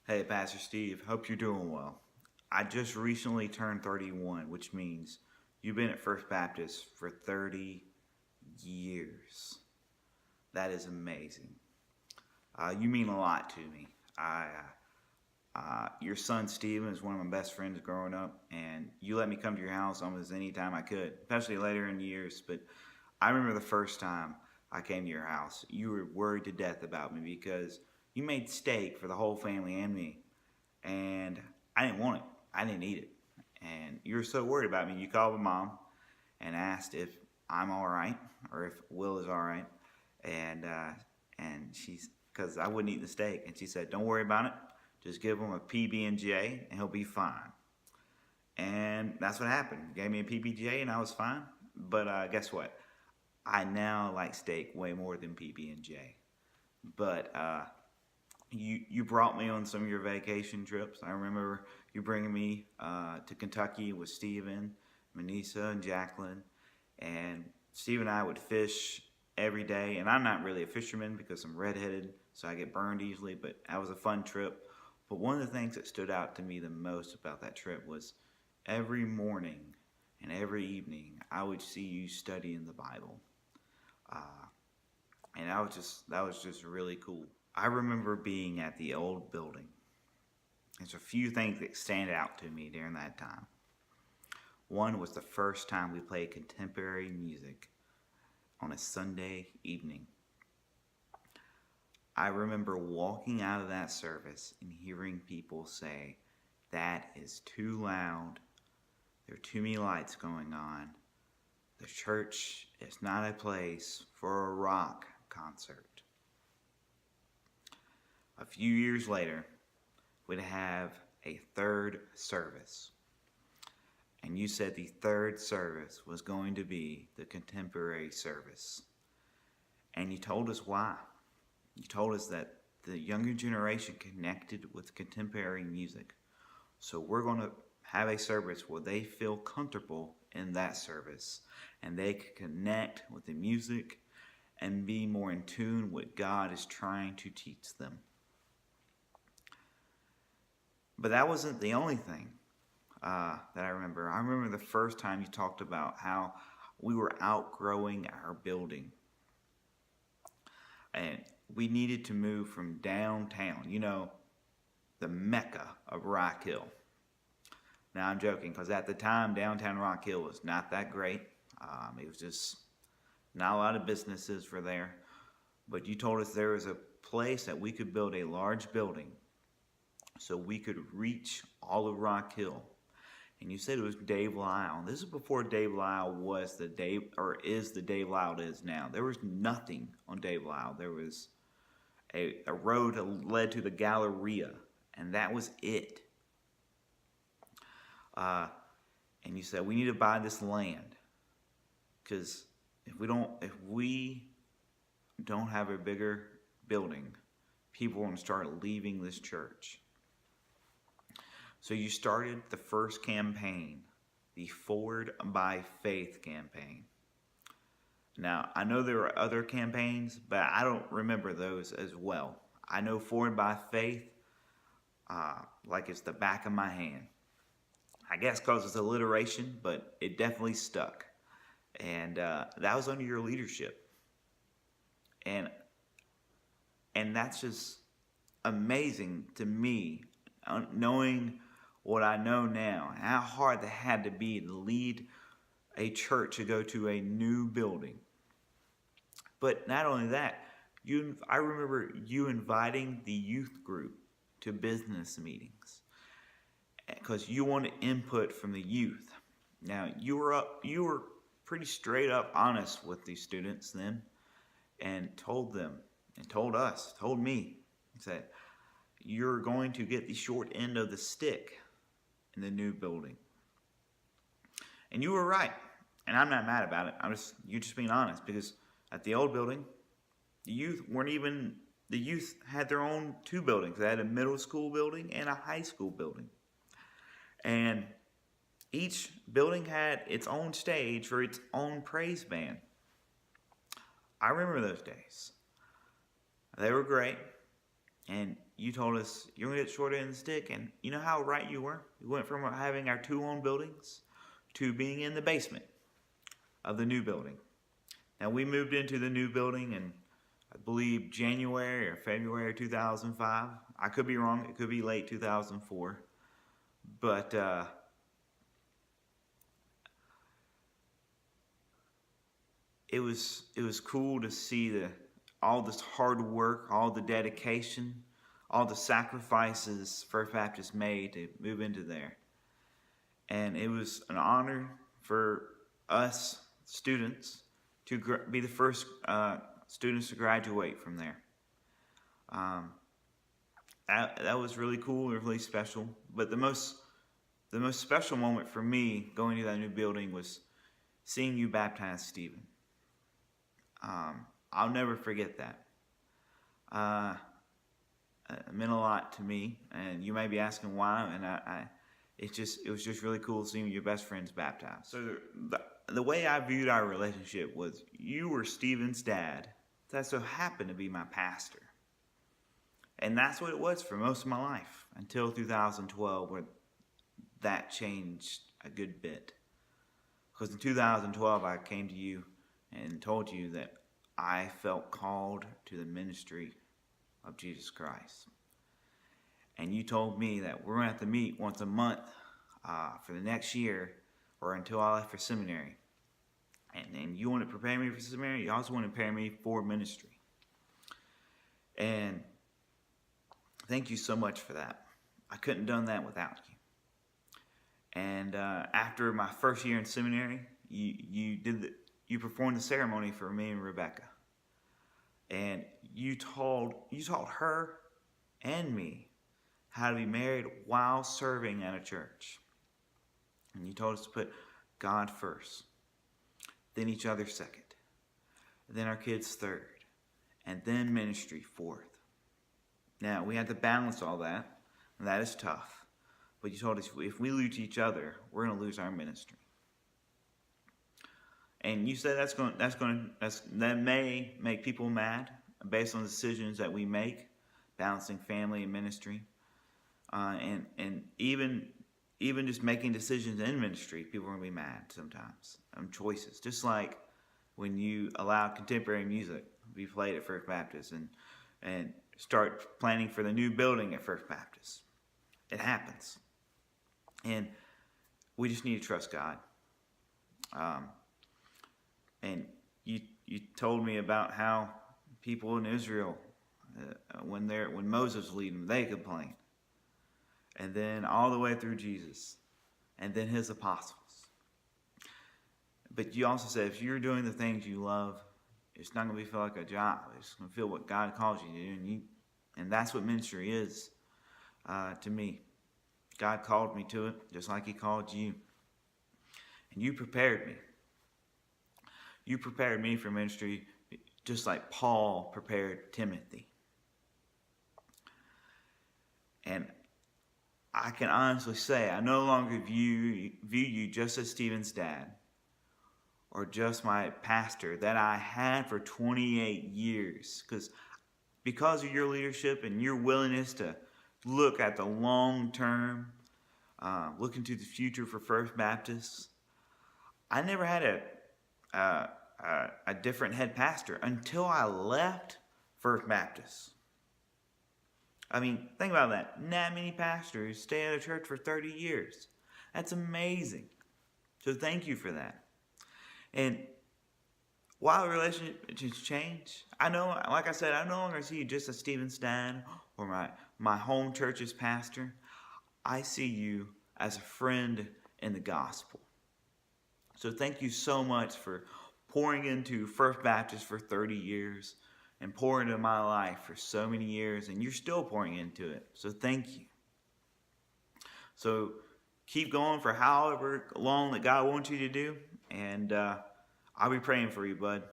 Hey, Pastor Steve, hope you're doing well. I just recently turned 31, which means you've been at First Baptist for 30 years. That is amazing. You mean a lot to me. Your son Steven is one of my best friends growing up, and you let me come to your house almost any time I could, especially later in the years. But I remember the first time I came to your house, you were worried to death about me because you made steak for the whole family and me, and I didn't want it. I didn't eat it. And you were so worried about me, you called my mom and asked if I'm all right or if Will is all right. And she's because I wouldn't eat the steak, and she said, "Don't worry about it. Just give him a PB&J, and he'll be fine." And that's what happened. He gave me a PB&J, and I was fine. But guess what? I now like steak way more than PB&J. But you brought me on some of your vacation trips. I remember you bringing me to Kentucky with Steven, Manisa, and Jacqueline. And Steve and I would fish every day. And I'm not really a fisherman because I'm redheaded, so I get burned easily. But that was a fun trip. But one of the things that stood out to me the most about that trip was every morning and every evening I would see you studying the Bible. Uh, and that was just really cool. I remember being at the old building. There's a few things that stand out to me during that time. One was the first time we played contemporary music on a Sunday evening. I remember walking out of that service and hearing people say, "That is too loud. There are too many lights going on. The church is not a place for a rock concert." A few years later, we'd have a third service. And you said the third service was going to be the contemporary service. And you told us why. You told us that the younger generation connected with contemporary music. So we're going to have a service where they feel comfortable in that service and they can connect with the music and be more in tune with what God is trying to teach them. But that wasn't the only thing that I remember. I remember the first time you talked about how we were outgrowing our building. And we needed to move from downtown, the mecca of Rock Hill. Now I'm joking because at the time, downtown Rock Hill was not that great. It was just not a lot of businesses were there. But you told us there was a place that we could build a large building so we could reach all of Rock Hill. And you said it was Dave Lyle. This is before Dave Lyle was the Dave, or is the Dave Lyle it is now. There was nothing on Dave Lyle. There was a road that led to the Galleria, and that was it. And you said we need to buy this land because if we don't have a bigger building, people are going to start leaving this church. So you started the first campaign, the Forward by Faith campaign. Now, I know there were other campaigns, but I don't remember those as well. I know Forward by Faith like it's the back of my hand. I guess because it's alliteration, but it definitely stuck. And that was under your leadership. And that's just amazing to me, knowing what I know now, and how hard that had to be to lead a church to go to a new building. But not only that, I remember you inviting the youth group to business meetings because you wanted input from the youth. Now you were pretty straight up honest with these students then, and told me, said, "You're going to get the short end of the stick in the new building." And you were right. And I'm not mad about it. You're just being honest, because at the old building, the youth had their own two buildings. They had a middle school building and a high school building. And each building had its own stage for its own praise band. I remember those days. They were great. And you told us you're going to get the short end of the stick. And you know how right you were? We went from having our 2 own buildings to being in the basement of the new building. Now, we moved into the new building in, I believe, January or February 2005. I could be wrong. It could be late 2004. But it was cool to see all this hard work, all the dedication, all the sacrifices First Baptist made to move into there. And it was an honor for us students to be the first students to graduate from there. That was really cool and really special. But the most special moment for me going to that new building was seeing you baptize Stephen. I'll never forget that. It meant a lot to me, and you may be asking why, and it was just really cool seeing your best friends baptized. So the way I viewed our relationship was you were Stephen's dad that so happened to be my pastor. And that's what it was for most of my life until 2012, where that changed a good bit. Because in 2012, I came to you and told you that I felt called to the ministry of Jesus Christ. And you told me that we're going to have to meet once a month for the next year or until I left for seminary. And you want to prepare me for seminary. You also want to prepare me for ministry. And thank you so much for that. I couldn't have done that without you. And after my first year in seminary, you performed the ceremony for me and Rebecca. And you taught her and me how to be married while serving at a church. And you told us to put God first, then each other second, then our kids third, and then ministry fourth. Now, we had to balance all that, and that is tough. But you told us if we lose each other, we're going to lose our ministry. And you said that may make people mad based on the decisions that we make, balancing family and ministry, and even just making decisions in ministry. People are going to be mad sometimes on choices. Just like when you allow contemporary music to be played at First Baptist and start planning for the new building at First Baptist. It happens, and we just need to trust God. And you told me about how people in Israel, when Moses was leading them, they complained. And then all the way through Jesus, and then his apostles. But you also said if you're doing the things you love, it's not going to feel like a job. It's going to feel what God calls you to do, and that's what ministry is to me. God called me to it, just like he called you. And you prepared me. You prepared me for ministry just like Paul prepared Timothy. And I can honestly say I no longer view you just as Stephen's dad or just my pastor that I had for 28 years. Because of your leadership and your willingness to look at the long term, look into the future for First Baptist, I never had a different head pastor until I left First Baptist. I mean, think about that. Not many pastors stay at a church for 30 years. That's amazing. So thank you for that. And while relationships change, I know, like I said, I no longer see you just as Stephen's dad or my home church's pastor. I see you as a friend in the gospel. So thank you so much for pouring into First Baptist for 30 years and pouring into my life for so many years, and you're still pouring into it. So thank you. So keep going for however long that God wants you to do, and I'll be praying for you, bud.